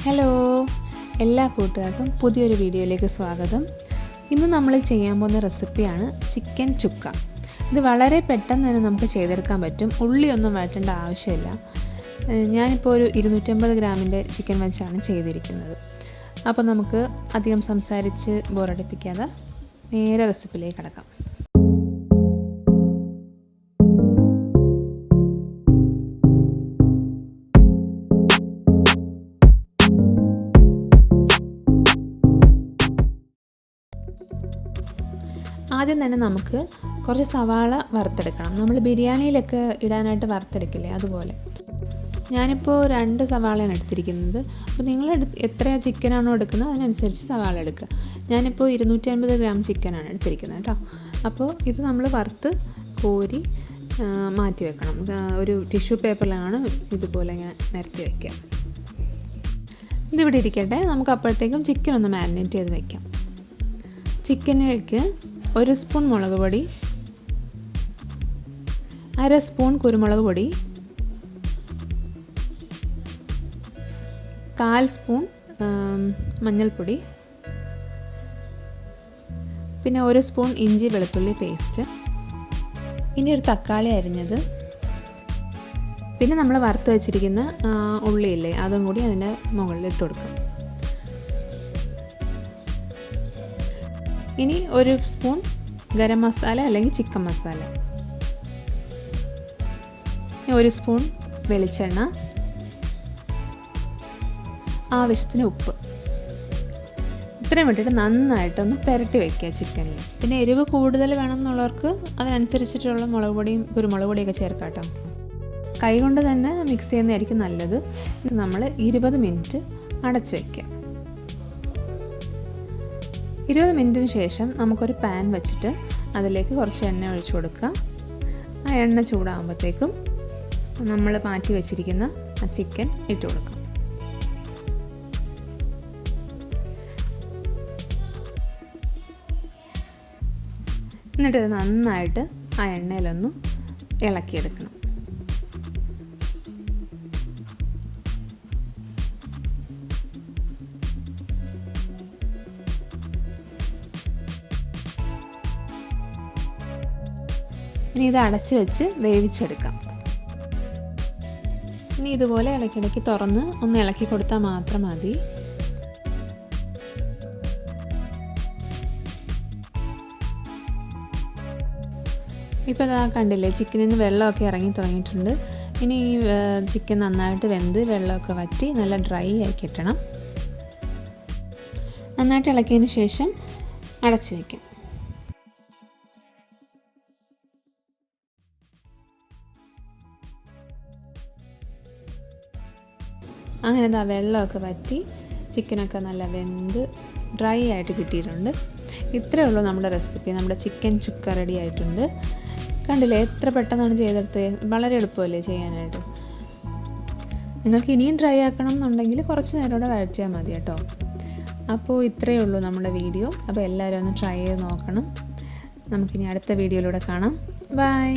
Hello, എല്ലാ കൂട്ടുകാർക്കും പുതിയൊരു വീഡിയോയിലേക്ക് സ്വാഗതം. ഇന്ന് നമ്മൾ ചെയ്യാൻ പോകുന്ന റെസിപ്പിയാണ് ചിക്കൻ ചുക്ക. ഇത് വളരെ പെട്ടെന്ന് തന്നെ നമുക്ക് ചെയ്തെടുക്കാൻ പറ്റും. ഉള്ളിയൊന്നും വഴറ്റേണ്ട ആവശ്യമില്ല. ഞാനിപ്പോൾ ഒരു 250 ഗ്രാമിൻ്റെ ചിക്കൻ വെച്ചാണ് ചെയ്തിരിക്കുന്നത്. അപ്പോൾ നമുക്ക് അധികം സംസാരിച്ച് ബോറടിപ്പിക്കാതെ നേരെ റെസിപ്പിയിലേക്ക് കടക്കാം. ആദ്യം തന്നെ നമുക്ക് കുറച്ച് സവാള വറുത്തെടുക്കണം. നമ്മൾ ബിരിയാണിയിലൊക്കെ ഇടാനായിട്ട് വറുത്തെടുക്കില്ലേ, അതുപോലെ. ഞാനിപ്പോൾ 2 സവാളയാണ് എടുത്തിരിക്കുന്നത്. അപ്പോൾ നിങ്ങൾ എത്രയാണ് ചിക്കനാണോ എടുക്കുന്നത് അതിനനുസരിച്ച് സവാള എടുക്കുക. ഞാനിപ്പോൾ 250 ഗ്രാം ചിക്കനാണ് എടുത്തിരിക്കുന്നത് കേട്ടോ. അപ്പോൾ ഇത് നമ്മൾ വറുത്ത് കോരി മാറ്റി വെക്കണം. ഒരു ടിഷ്യൂ പേപ്പറിലാണ് ഇതുപോലെ ഇങ്ങനെ നിരത്തി വയ്ക്കുക. ഇതിവിടെ ഇരിക്കട്ടെ. നമുക്ക് അപ്പോഴത്തേക്കും ചിക്കൻ ഒന്ന് മാരിനേറ്റ് ചെയ്ത് വയ്ക്കാം. ചിക്കനിലേക്ക് 1 സ്പൂൺ മുളക് പൊടി, 1/2 സ്പൂൺ കുരുമുളക് പൊടി, 1/4 സ്പൂൺ മഞ്ഞൾപ്പൊടി, പിന്നെ 1 സ്പൂൺ ഇഞ്ചി വെളുത്തുള്ളി പേസ്റ്റ്, ഇനി ഒരു തക്കാളി അരിഞ്ഞത്, പിന്നെ നമ്മൾ വറുത്ത് വെച്ചിരിക്കുന്ന ഉള്ളിയില്ലേ അതും കൂടി അതിൻ്റെ മുകളിൽ ഇട്ട് കൊടുക്കും. ഇനി 1 സ്പൂൺ ഗരം മസാല അല്ലെങ്കിൽ ചിക്കൻ മസാല, 1 സ്പൂൺ വെളിച്ചെണ്ണ, ആവശ്യത്തിന് ഉപ്പ്. ഇത്രയും ഇട്ടിട്ട് നന്നായിട്ടൊന്ന് പുരട്ടി വയ്ക്കുക ചിക്കനിൽ. പിന്നെ എരിവ് കൂടുതൽ വേണം എന്നുള്ളവർക്ക് അതിനനുസരിച്ചിട്ടുള്ള മുളക് പൊടിയും കുരുമുളക് പൊടിയൊക്കെ ചേർക്കാം കേട്ടോ. കൈ കൊണ്ട് തന്നെ മിക്സ് ചെയ്യുന്നതായിരിക്കും നല്ലത്. ഇത് നമ്മൾ 20 മിനിറ്റ് അടച്ചു വയ്ക്കുക. 20 മിനിറ്റിന് ശേഷം നമുക്കൊരു പാൻ വെച്ചിട്ട് അതിലേക്ക് കുറച്ച് എണ്ണ ഒഴിച്ചു കൊടുക്കുക. ആ എണ്ണ ചൂടാകുമ്പോഴത്തേക്കും നമ്മൾ മാറ്റി വെച്ചിരിക്കുന്ന ആ ചിക്കൻ ഇട്ട് കൊടുക്കാം. എന്നിട്ട് ഇത് നന്നായിട്ട് ആ എണ്ണയിലൊന്ന് ഇളക്കിയെടുക്കണം. ഇനി ഇത് അടച്ച് വെച്ച് വേവിച്ചെടുക്കാം. ഇനി ഇതുപോലെ ഇടയ്ക്കിടയ്ക്ക് തുറന്ന് ഒന്ന് ഇളക്കി കൊടുത്താൽ മാത്രം മതി. ഇപ്പോൾ ഇതാ കണ്ടില്ലേ, ചിക്കനിൽ നിന്ന് വെള്ളമൊക്കെ ഇറങ്ങി തുടങ്ങിയിട്ടുണ്ട്. ഇനി ഈ ചിക്കൻ നന്നായിട്ട് വെന്ത് വെള്ളമൊക്കെ വറ്റി നല്ല ഡ്രൈ ആയി കിട്ടണം. നന്നായിട്ട് ഇളക്കിയതിന് ശേഷം അടച്ച് വയ്ക്കാം. അങ്ങനെ ഇതാ വെള്ളമൊക്കെ വറ്റി ചിക്കനൊക്കെ നല്ല വെന്ത് ഡ്രൈ ആയിട്ട് കിട്ടിയിട്ടുണ്ട്. ഇത്രയേ ഉള്ളൂ നമ്മുടെ റെസിപ്പി. നമ്മുടെ ചിക്കൻ ചുക്ക റെഡി ആയിട്ടുണ്ട്. കണ്ടില്ലേ എത്ര പെട്ടെന്നാണ് ചെയ്തെടുത്തത്. വളരെ എളുപ്പമല്ലേ ചെയ്യാനായിട്ട്. നിങ്ങൾക്ക് ഇനിയും ഡ്രൈ ആക്കണം എന്നുണ്ടെങ്കിൽ കുറച്ച് നേരം കൂടെ വഴറ്റിയാൽ മതി കേട്ടോ. അപ്പോൾ ഇത്രയേ ഉള്ളൂ നമ്മുടെ വീഡിയോ. അപ്പോൾ എല്ലാവരും ഒന്ന് ട്രൈ ചെയ്ത് നോക്കണം. നമുക്കിനി അടുത്ത വീഡിയോയിലൂടെ കാണാം. ബൈ.